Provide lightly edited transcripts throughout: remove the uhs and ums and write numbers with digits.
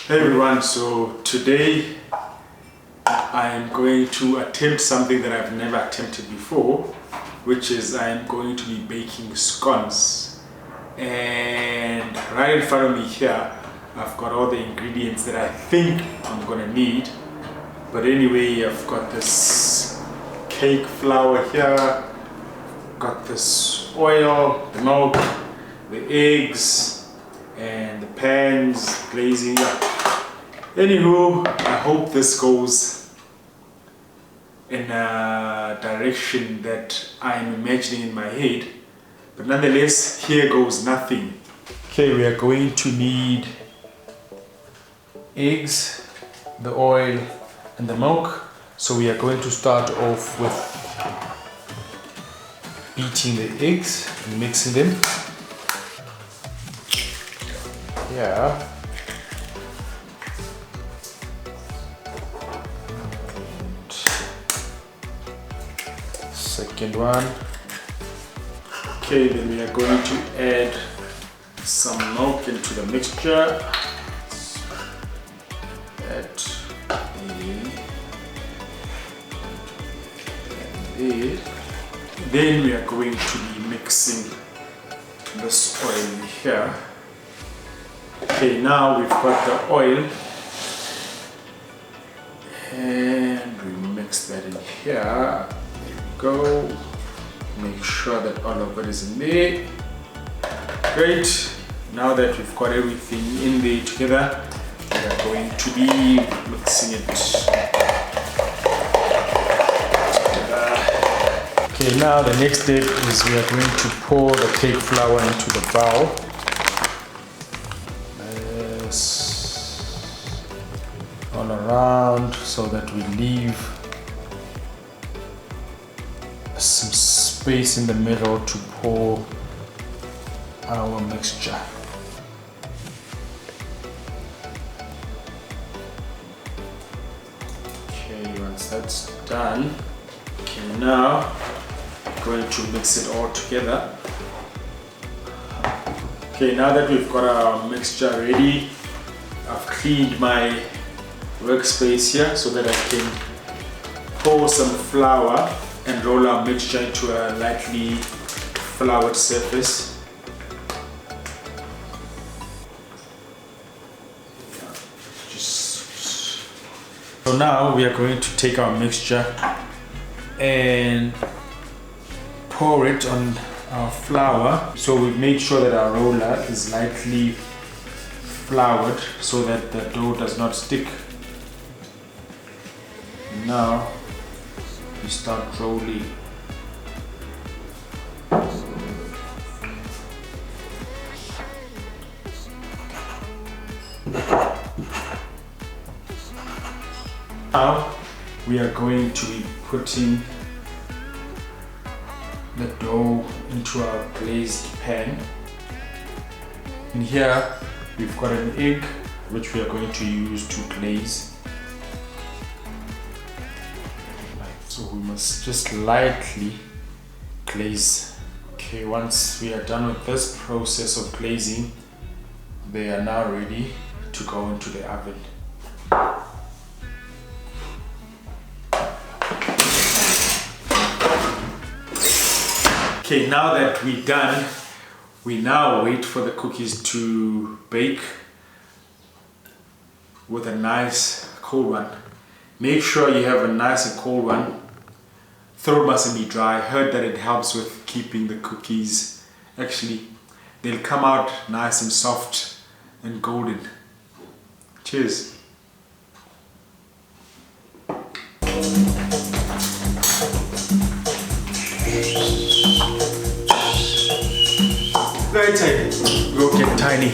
Hey everyone, so today I am going to attempt something that I've never attempted before, which is I am going to be baking scones. And right in front of me here, I've got all the ingredients that I think I'm gonna need. But anyway, I've got this cake flour here, got this oil, the milk, the eggs, and the pans, glazing. Anywho, I hope this goes in a direction that I'm imagining in my head. But nonetheless, here goes nothing. Okay, we are going to need eggs, the oil, and the milk. So we are going to start off with beating the eggs and mixing them. Yeah. Second one. Okay, then we are going to add some milk into the mixture. Add the then we are going to be mixing this oil here. Okay, now we've got the oil and we mix that in here. Go, make sure that all of it is in there. Great. Now that we've got everything in there together, we are going to be mixing it together. Okay, now the next step is we are going to pour the cake flour into the bowl. All around so that we leave some space in the middle to pour our mixture. Okay, once that's done, okay, now I'm going to mix it all together. Okay, now that we've got our mixture ready, I've cleaned my workspace here so that I can pour some flour and roll our mixture into a lightly floured surface. So now we are going to take our mixture and pour it on our flour. So we've made sure that our roller is lightly floured so that the dough does not stick. Now we start rolling. Now we are going to be putting the dough into our glazed pan. In here we've got an egg which we are going to use to glaze. So we must just lightly glaze. Okay, once we are done with this process of glazing, they are now ready to go into the oven. Okay, now that we're done, we now wait for the cookies to bake with a nice cold one. Make sure you have a nice and cold one. Throat mustn't be dry. I heard that it helps with keeping the cookies, actually, they'll come out nice and soft and golden. Cheers. Very tiny. We'll get tiny.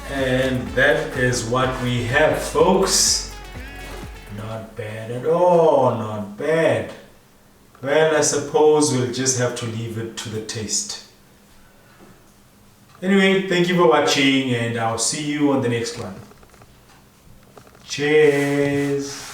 And that is what we have, folks. Not bad at all, not bad. Well, I suppose we'll just have to leave it to the taste. Anyway, thank you for watching and I'll see you on the next one. Cheers.